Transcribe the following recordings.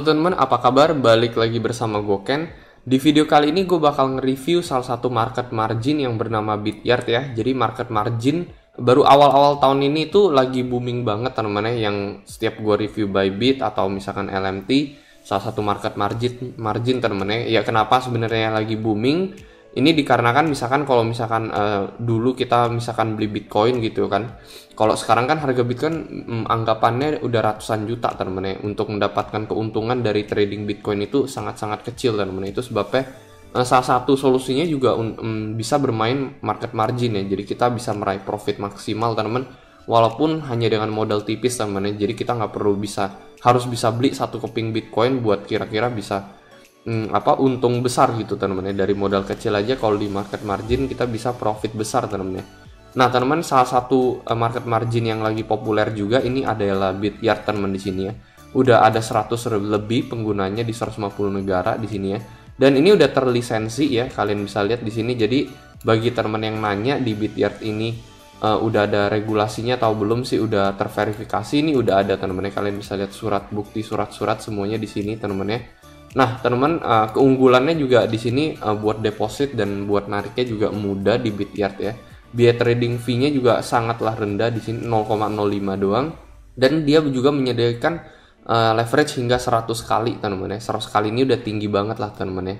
teman-teman, apa kabar? Balik lagi bersama Goken. Di video kali ini gue bakal nge-review salah satu market margin yang bernama Bityard ya. Jadi market margin baru awal-awal tahun ini tuh lagi booming banget teman-teman ya, yang setiap gue review Bybit atau misalkan LMT, salah satu market margin teman-teman ya. Ya kenapa sebenarnya lagi booming? Ini dikarenakan misalkan kalau misalkan dulu kita misalkan beli Bitcoin gitu kan. Kalau sekarang kan harga Bitcoin anggapannya udah ratusan juta teman-teman ya. Untuk mendapatkan keuntungan dari trading Bitcoin itu sangat-sangat kecil teman-teman. Itu sebabnya salah satu solusinya juga bisa bermain market margin ya. Jadi kita bisa meraih profit maksimal teman-teman. Walaupun hanya dengan modal tipis teman-teman ya. Jadi kita nggak perlu harus bisa beli satu keping Bitcoin buat kira-kira bisa untung besar gitu teman-teman ya. Dari modal kecil aja kalau di market margin kita bisa profit besar teman-teman ya. Nah teman-teman, salah satu market margin yang lagi populer juga ini adalah Bityard teman di sini ya. Udah ada 100 lebih penggunanya di 150 negara di sini ya. Dan ini udah terlisensi ya, kalian bisa lihat di sini. Jadi bagi teman yang nanya di Bityard ini udah ada regulasinya atau belum sih, udah terverifikasi, ini udah ada teman-teman ya. Kalian bisa lihat surat bukti, surat-surat semuanya di sini teman-teman ya. Nah, teman-teman, keunggulannya juga di sini buat deposit dan buat nariknya juga mudah di Bityard ya. Biaya trading fee-nya juga sangatlah rendah di sini 0,05 doang, dan dia juga menyediakan leverage hingga 100 kali teman-teman ya. 100 kali ini udah tinggi banget lah teman-teman ya.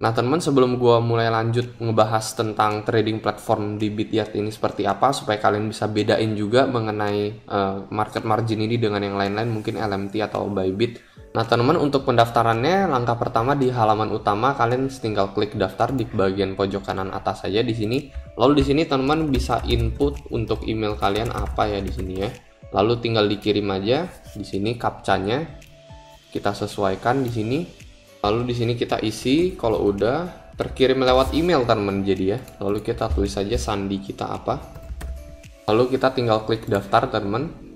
Nah, teman-teman, sebelum gua mulai lanjut ngebahas tentang trading platform di Bityard ini seperti apa supaya kalian bisa bedain juga mengenai market margin ini dengan yang lain-lain, mungkin LMT atau Bybit. Nah teman-teman, untuk pendaftarannya langkah pertama di halaman utama kalian tinggal klik daftar di bagian pojok kanan atas saja di sini. Lalu di sini teman-teman bisa input untuk email kalian apa ya di sini ya. Lalu tinggal dikirim aja di sini captcha-nya. Kita sesuaikan di sini. Lalu di sini kita isi, kalau udah terkirim lewat email teman-teman jadi ya. Lalu kita tulis saja sandi kita apa. Lalu kita tinggal klik daftar teman-teman.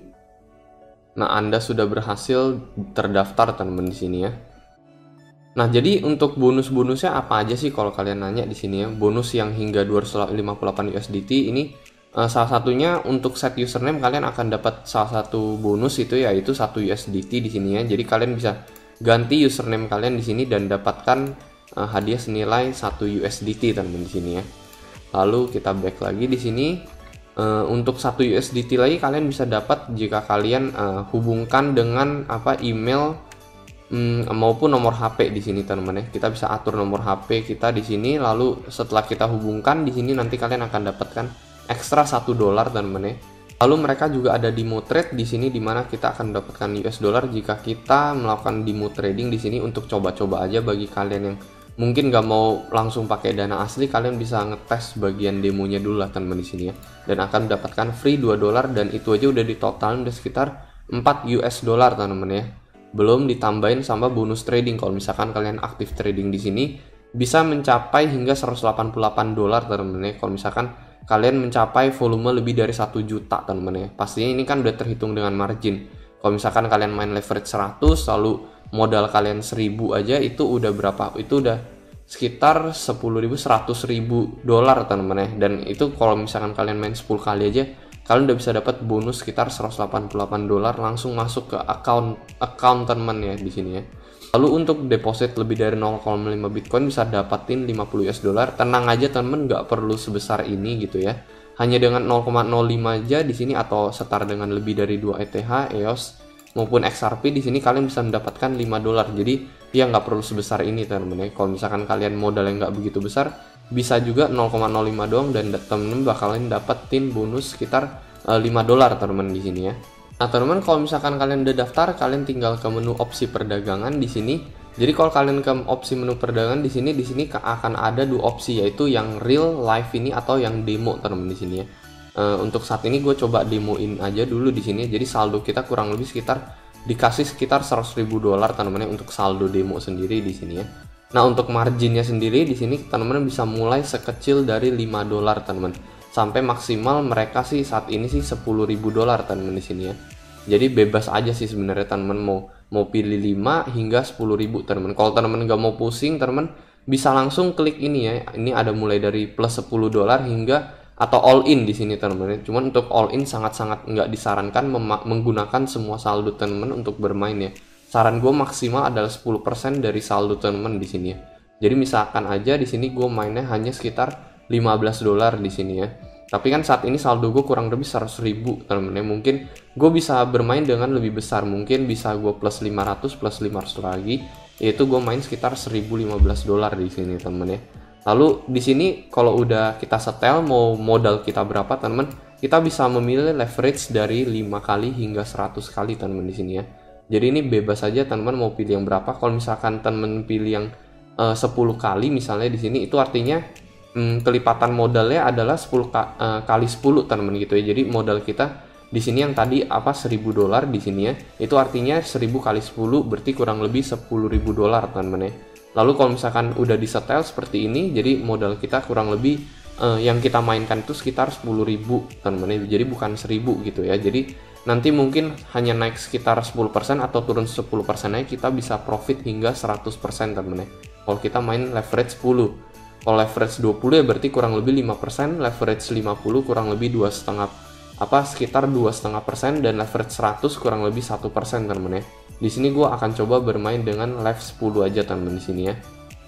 Nah, Anda sudah berhasil terdaftar teman-teman di sini ya. Nah, jadi untuk bonus-bonusnya apa aja sih kalau kalian nanya di sini ya? Bonus yang hingga 258 USDT ini salah satunya untuk set username kalian akan dapat salah satu bonus itu yaitu 1 USDT di sini ya. Jadi kalian bisa ganti username kalian di sini dan dapatkan hadiah senilai 1 USDT teman-teman di sini ya. Lalu kita back lagi di sini. Untuk 1 USDT lagi kalian bisa dapat jika kalian hubungkan dengan email maupun nomor HP di sini teman-teman ya. Kita bisa atur nomor HP kita di sini, lalu setelah kita hubungkan di sini nanti kalian akan dapatkan ekstra $1 teman-teman ya. Lalu mereka juga ada demo trade di sini di mana kita akan mendapatkan US dollar jika kita melakukan demo trading di sini untuk coba-coba aja. Bagi kalian yang mungkin gak mau langsung pakai dana asli, kalian bisa ngetes bagian demonya dulu lah teman-teman di sini ya. Dan akan mendapatkan free $2 dan itu aja udah ditotalin udah sekitar 4 US dollar teman-teman ya. Belum ditambahin sama bonus trading. Kalau misalkan kalian aktif trading di sini bisa mencapai hingga $188 teman-teman ya. Kalau misalkan kalian mencapai volume lebih dari 1 juta teman-teman ya. Pastinya ini kan udah terhitung dengan margin. Kalau misalkan kalian main leverage 100 lalu modal kalian 1000 aja, itu udah berapa? Itu udah sekitar 10.000, $100.000 teman-teman ya. Dan itu kalau misalkan kalian main 10 kali aja kalian udah bisa dapat bonus sekitar $188 langsung masuk ke account teman ya di sini ya. Lalu untuk deposit lebih dari 0,5 Bitcoin bisa dapatin 50 US dollar. Tenang aja teman-teman, nggak perlu sebesar ini gitu ya. Hanya dengan 0,05 aja di sini atau setara dengan lebih dari 2 ETH, EOS maupun XRP di sini kalian bisa mendapatkan $5. Jadi ya nggak perlu sebesar ini teman-teman ya. Kalau misalkan kalian modal yang nggak begitu besar, bisa juga 0,05 doang dan teman-teman bakalan dapetin bonus sekitar $5 teman-teman di sini ya. Nah teman-teman, kalau misalkan kalian udah daftar, kalian tinggal ke menu opsi perdagangan di sini. Jadi kalau kalian ke opsi menu perdagangan di sini akan ada 2 opsi, yaitu yang real live ini atau yang demo teman-teman di sini ya. Untuk saat ini gue coba demoin aja dulu di sini. Jadi saldo kita kurang lebih dikasih sekitar $100.000 teman-teman untuk saldo demo sendiri di sini ya. Nah untuk marginnya sendiri di sini teman-teman bisa mulai sekecil dari $5 teman-teman sampai maksimal mereka sih saat ini sih $10.000 teman-teman di sini ya. Jadi bebas aja sih sebenarnya teman-teman mau pilih 5 hingga 10.000 teman-teman. Kalau teman-teman gak mau pusing, teman-teman bisa langsung klik ini ya. Ini ada mulai dari plus $10 hingga atau all in di sini teman-teman. Cuman untuk all in sangat-sangat nggak disarankan menggunakan semua saldo teman-teman untuk bermain ya. saran gue maksimal adalah 10% dari saldo teman-teman di sini ya. Jadi misalkan aja di sini gue mainnya hanya sekitar $15 di sini ya. Tapi kan saat ini saldo gue kurang lebih 100.000 temen-temen. Mungkin gue bisa bermain dengan lebih besar. Mungkin bisa gue plus 500 plus 500 lagi. Yaitu gue main sekitar $1.015 di sini temen-temen ya. Lalu di sini kalau udah kita setel mau modal kita berapa temen-temen, kita bisa memilih leverage dari 5 kali hingga 100 kali temen-temen di sini ya. Jadi ini bebas saja teman-teman mau pilih yang berapa. Kalau misalkan teman-teman pilih yang 10 kali misalnya di sini, itu artinya kelipatan modalnya adalah 10 kali 10 teman-teman gitu ya. Jadi modal kita di sini yang tadi apa $1.000 di sini ya, itu artinya 1000 kali 10 berarti kurang lebih $10.000 teman-teman ya. Lalu kalau misalkan udah disetel seperti ini, jadi modal kita kurang lebih yang kita mainkan itu sekitar 10.000 teman-teman ya. Jadi bukan 1000 gitu ya. Jadi nanti mungkin hanya naik sekitar 10% atau turun 10% aja kita bisa profit hingga 100% teman-teman ya. Kalau kita main leverage 10. Kalau leverage 20 ya berarti kurang lebih 5%, leverage 50 kurang lebih 2,5 sekitar 2,5%, dan leverage 100 kurang lebih 1% teman-teman ya. Di sini gue akan coba bermain dengan lev 10 aja teman-teman di sini ya.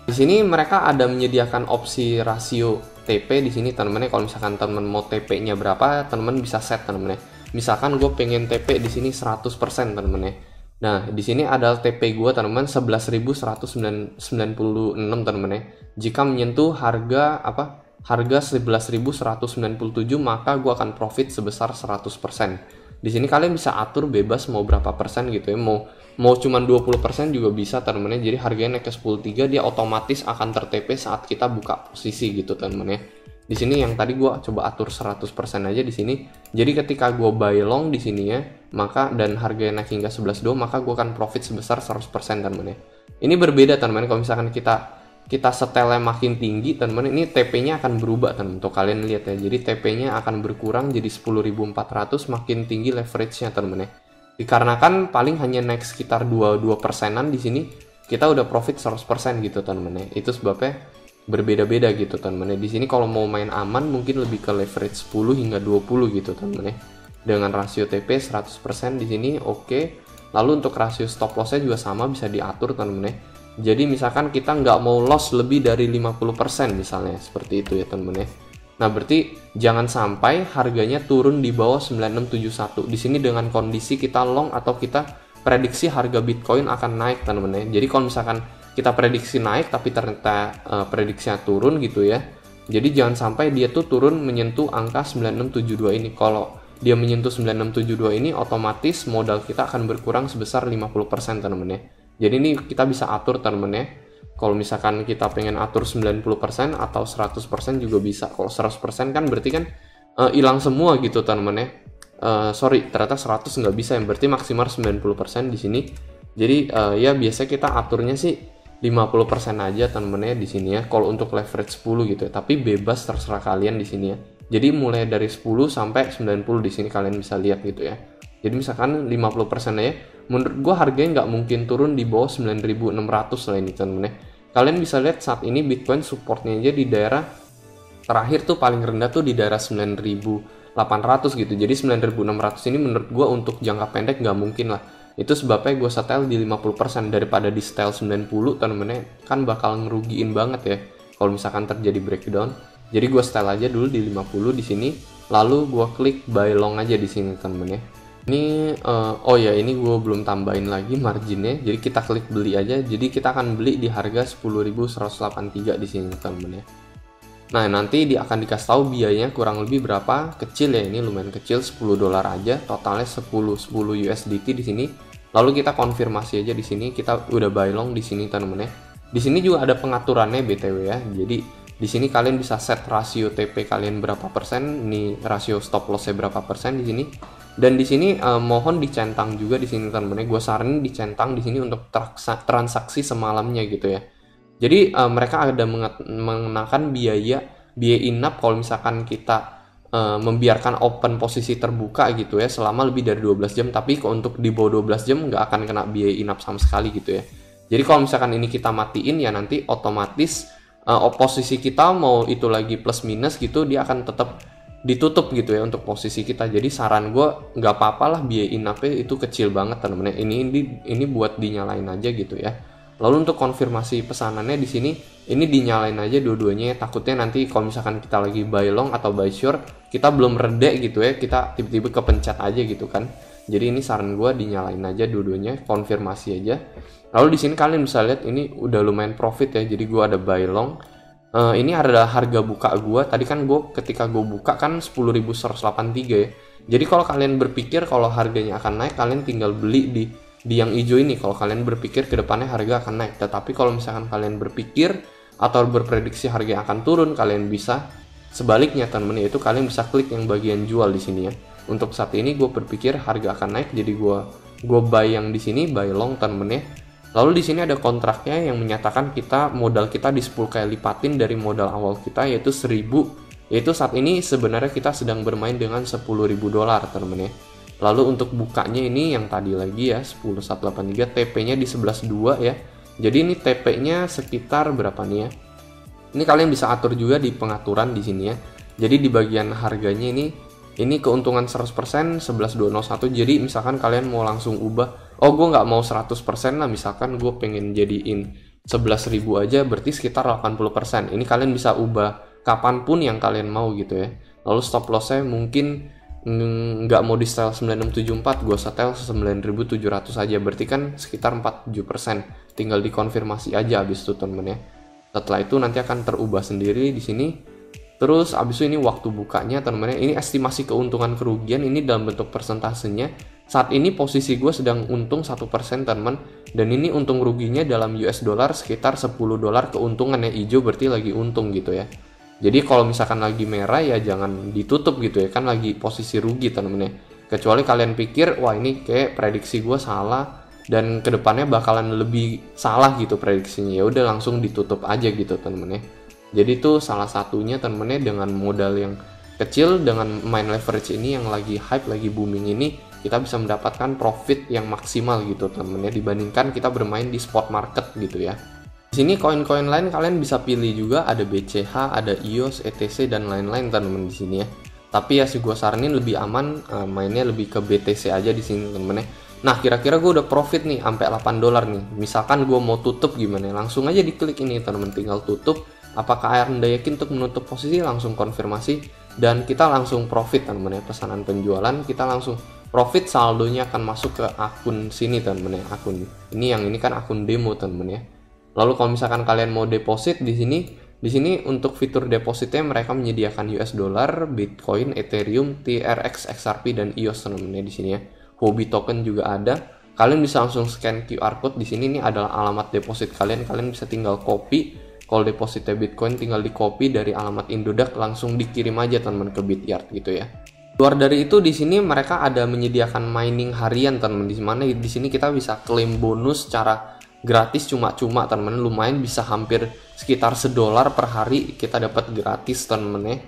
Di sini mereka ada menyediakan opsi rasio TP di sini teman-teman ya. Kalau misalkan teman-teman mau TP-nya berapa, teman-teman bisa set teman-teman ya. Misalkan gue pengen TP di sini 100% teman-teman ya. Nah, di sini adalah TP gue teman-teman 11.196 teman-teman ya. Jika menyentuh harga harga 11.197 maka gue akan profit sebesar 100%. Di sini kalian bisa atur bebas mau berapa persen gitu ya. Mau cuman 20% juga bisa teman-teman ya. Jadi harganya naik ke 10.3 dia otomatis akan ter-TP saat kita buka posisi gitu teman-teman ya. Di sini yang tadi gue coba atur 100% aja di sini. Jadi ketika gue buy long di sini ya, maka dan harganya naik hingga 11.2 maka gue akan profit sebesar 100% teman-teman ya. Ini berbeda teman-teman kalau misalkan kita setelnya makin tinggi teman-teman, ini TP-nya akan berubah teman-teman. Untuk kalian lihat ya. Jadi TP-nya akan berkurang jadi 10.400 makin tinggi leverage-nya teman-teman ya. Dikarenakan paling hanya naik sekitar 2%-an di sini kita udah profit 100% gitu teman-teman ya. Itu sebabnya berbeda-beda gitu teman-teman ya. Di sini kalau mau main aman mungkin lebih ke leverage 10 hingga 20 gitu teman-teman ya. Dengan rasio TP 100% di sini oke. Lalu untuk rasio stop loss-nya juga sama bisa diatur teman-teman ya. Jadi misalkan kita nggak mau loss lebih dari 50% misalnya seperti itu ya teman-teman ya. Nah, berarti jangan sampai harganya turun di bawah 9671. Di sini dengan kondisi kita long atau kita prediksi harga Bitcoin akan naik teman-teman ya. Jadi kalau misalkan kita prediksi naik tapi ternyata prediksinya turun gitu ya. Jadi jangan sampai dia tuh turun menyentuh angka 9672 ini. Kalau dia menyentuh 9672 ini otomatis modal kita akan berkurang sebesar 50% teman-teman ya. Jadi ini kita bisa atur teman-teman ya. Kalau misalkan kita pengen atur 90% atau 100% juga bisa. Kalau 100% kan berarti kan hilang semua gitu teman-teman ya. Ternyata 100 nggak bisa, yang berarti maksimal 90% di sini. Jadi ya biasa kita aturnya sih 50% aja teman-teman ya di sini ya. Kalau untuk leverage 10 gitu ya. Tapi bebas terserah kalian di sini ya. Jadi mulai dari 10 sampai 90 di sini kalian bisa lihat gitu ya. Jadi misalkan 50% aja, menurut gua harganya nggak mungkin turun di bawah 9.600 lah ini teman-teman ya. Kalian bisa lihat saat ini Bitcoin supportnya aja di daerah terakhir tuh paling rendah tuh di daerah 9.800 gitu. Jadi 9.600 ini menurut gue untuk jangka pendek nggak mungkin lah. Itu sebabnya gue setel di 50% daripada di setel 90 temen-temennya kan bakal ngerugiin banget ya kalau misalkan terjadi breakdown. Jadi gue setel aja dulu di 50 di sini, lalu gue klik buy long aja di sini temen-temen. Ini oh ya, ini gue belum tambahin lagi marginnya. Jadi kita klik beli aja. Jadi kita akan beli di harga 10.183 di sini temen-temen ya. Nah, nanti dia akan dikasih tahu biayanya kurang lebih berapa, kecil ya, ini lumayan kecil, $10 aja, totalnya 10 USDT di sini. Lalu kita konfirmasi aja di sini, kita udah buy long di sini teman-teman ya. Di sini juga ada pengaturannya BTW ya. Jadi di sini kalian bisa set rasio TP kalian berapa persen, ini rasio stop loss-nya berapa persen di sini. Dan di sini mohon dicentang juga di sini teman-teman ya. Gue saranin dicentang di sini untuk transaksi semalamnya gitu ya. Jadi mereka ada mengenakan biaya in-app kalau misalkan kita membiarkan open posisi terbuka gitu ya selama lebih dari 12 jam, tapi untuk di bawah 12 jam nggak akan kena biaya in-app sama sekali gitu ya. Jadi kalau misalkan ini kita matiin ya nanti otomatis posisi kita mau itu lagi plus minus gitu dia akan tetap ditutup gitu ya untuk posisi kita. Jadi saran gue nggak apa-apa lah biaya in-up-nya itu kecil banget teman-teman. Ini buat dinyalain aja gitu ya. Lalu untuk konfirmasi pesanannya di sini ini dinyalain aja dua-duanya. Takutnya nanti kalau misalkan kita lagi buy long atau buy short, kita belum reda gitu ya, kita tiba-tiba kepencet aja gitu kan. Jadi ini saran gue dinyalain aja dua-duanya, konfirmasi aja. Lalu di sini kalian bisa lihat ini udah lumayan profit ya. Jadi gue ada buy long. Ini adalah harga buka gue. Tadi kan gue ketika gue buka kan 10.183 ya. Jadi kalau kalian berpikir kalau harganya akan naik, kalian tinggal beli di yang hijau ini. Kalau kalian berpikir ke depannya harga akan naik. Tetapi kalau misalkan kalian berpikir atau berprediksi harga akan turun, kalian bisa sebaliknya teman-teman, yaitu kalian bisa klik yang bagian jual di sini ya. Untuk saat ini gue berpikir harga akan naik, jadi gue buy yang di sini, buy long teman-teman ya. Lalu di sini ada kontraknya yang menyatakan kita modal kita di 10 kali lipatin dari modal awal kita, yaitu 1.000. Yaitu saat ini sebenarnya kita sedang bermain dengan 10.000 dolar teman-teman ya. Lalu untuk bukanya ini yang tadi lagi ya 10.183, TP-nya di 11.2 ya. Jadi ini TP-nya sekitar berapa nih ya? Ini kalian bisa atur juga di pengaturan di sini ya. Jadi di bagian harganya ini keuntungan 100% 11.201. Jadi misalkan kalian mau langsung ubah, oh gue nggak mau 100% lah, misalkan gue pengen jadiin 11.000 aja, berarti sekitar 80%. Ini kalian bisa ubah kapanpun yang kalian mau gitu ya. Lalu stop loss-nya mungkin nggak mau di setel 9674, gue setel 9.700 aja, berarti kan sekitar 47%. Tinggal dikonfirmasi aja abis itu temen ya. Setelah itu nanti akan terubah sendiri di sini. Terus abis itu ini waktu bukanya teman-teman, ini estimasi keuntungan kerugian ini dalam bentuk persentasenya. Saat ini posisi gue sedang untung 1% teman, dan ini untung ruginya dalam US dollar sekitar 10 dolar keuntungan ya. Hijau berarti lagi untung gitu ya. Jadi kalau misalkan lagi merah ya jangan ditutup gitu ya, kan lagi posisi rugi teman-teman ya. Kecuali kalian pikir wah ini kayak prediksi gue salah dan kedepannya bakalan lebih salah gitu prediksinya, ya udah langsung ditutup aja gitu teman-teman ya. Jadi itu salah satunya teman-teman ya, dengan modal yang kecil, dengan main leverage ini yang lagi hype, lagi booming ini, kita bisa mendapatkan profit yang maksimal gitu teman-teman ya, dibandingkan kita bermain di spot market gitu ya. Di sini koin-koin lain kalian bisa pilih juga, ada BCH, ada EOS, ETC dan lain-lain teman-teman di sini ya. Tapi ya sih gue saranin lebih aman mainnya lebih ke BTC aja di sini teman-teman ya. Nah kira-kira gue udah profit nih sampai 8 dolar nih. Misalkan gue mau tutup gimana? Langsung aja diklik ini teman-teman, tinggal tutup. Apakah Anda yakin untuk menutup posisi? Langsung konfirmasi dan kita langsung profit teman-teman ya. Pesanan penjualan kita langsung profit, saldonya akan masuk ke akun sini teman-teman ya. Akun ini yang ini kan akun demo teman-teman ya. Lalu kalau misalkan kalian mau deposit di sini untuk fitur depositnya mereka menyediakan US dollar, Bitcoin, Ethereum, TRX, XRP dan EOS teman-teman di sini ya. Huobi token juga ada. Kalian bisa langsung scan QR code di sini, ini adalah alamat deposit kalian. Kalian bisa tinggal copy. Kalau depositnya Bitcoin tinggal di copy dari alamat Indodax, langsung dikirim aja teman-teman ke Bityard gitu ya. Luar dari itu di sini mereka ada menyediakan mining harian teman-teman, di mana di sini kita bisa klaim bonus secara gratis cuma-cuma teman-teman, lumayan bisa hampir sekitar $1 per hari kita dapat gratis teman-teman ya.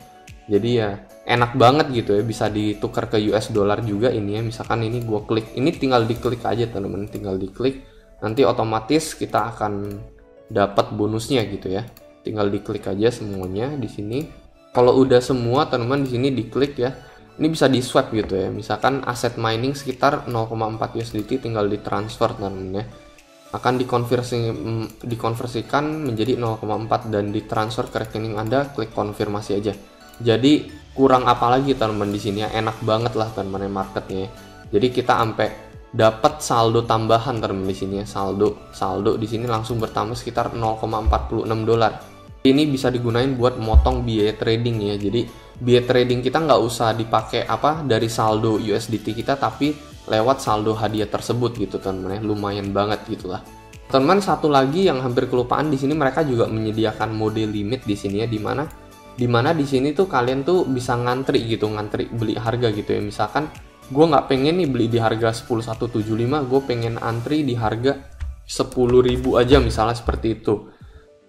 Jadi ya enak banget gitu ya, bisa ditukar ke US dollar juga ini ya. Misalkan ini gua klik, ini tinggal diklik aja teman-teman, tinggal diklik nanti otomatis kita akan dapat bonusnya gitu ya. Tinggal diklik aja semuanya di sini. Kalau udah semua teman-teman di sini diklik ya. Ini bisa di swap gitu ya. Misalkan aset mining sekitar 0,4 USDT tinggal ditransfer teman-teman ya. Akan dikonversikan menjadi 0,4 dan ditransfer ke rekening Anda, klik konfirmasi aja. Jadi kurang apa lagi teman-teman di sini ya, enak banget lah teman-teman marketnya. Jadi kita sampai dapat saldo tambahan teman-teman di sini ya, saldo di sini langsung bertambah sekitar 0,46 dolar. Ini bisa digunain buat motong biaya trading ya. Jadi biaya trading kita nggak usah dipakai dari saldo USDT kita, tapi lewat saldo hadiah tersebut gitu teman-teman ya, lumayan banget gitulah. Teman-teman satu lagi yang hampir kelupaan di sini, mereka juga menyediakan mode limit di sini ya, dimana di sini tuh kalian tuh bisa ngantri beli harga gitu ya. Misalkan gue nggak pengen nih beli di harga 10.175, gue pengen antri di harga 10.000 aja misalnya seperti itu.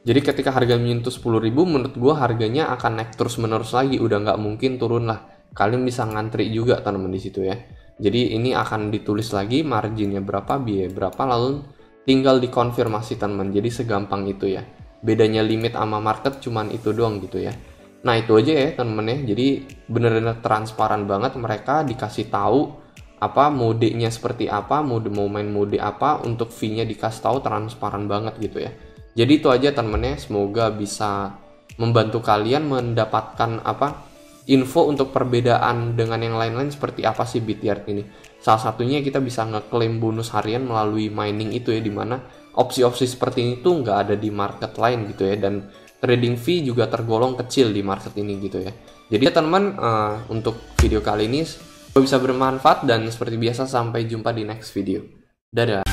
Jadi ketika harga menyentuh 10.000, menurut gue harganya akan naik terus menerus lagi, udah nggak mungkin turun lah. Kalian bisa ngantri juga teman-teman di situ ya. Jadi ini akan ditulis lagi marginnya berapa, biaya berapa, lalu tinggal dikonfirmasi teman-teman. Jadi segampang itu ya. Bedanya limit sama market cuman itu doang gitu ya. Nah itu aja ya temen-temen ya, jadi bener-bener transparan banget, mereka dikasih tahu apa modenya seperti apa, mode mau main mode apa, untuk fee-nya dikasih tahu transparan banget gitu ya. Jadi itu aja temen-temen ya, semoga bisa membantu kalian mendapatkan apa info untuk perbedaan dengan yang lain-lain seperti apa sih Bityard ini. Salah satunya kita bisa ngeklaim bonus harian melalui mining itu ya, dimana opsi-opsi seperti ini tuh nggak ada di market lain gitu ya, dan trading fee juga tergolong kecil di market ini gitu ya. Jadi teman-teman, untuk video kali ini bisa bermanfaat, dan seperti biasa sampai jumpa di next video. Dadah.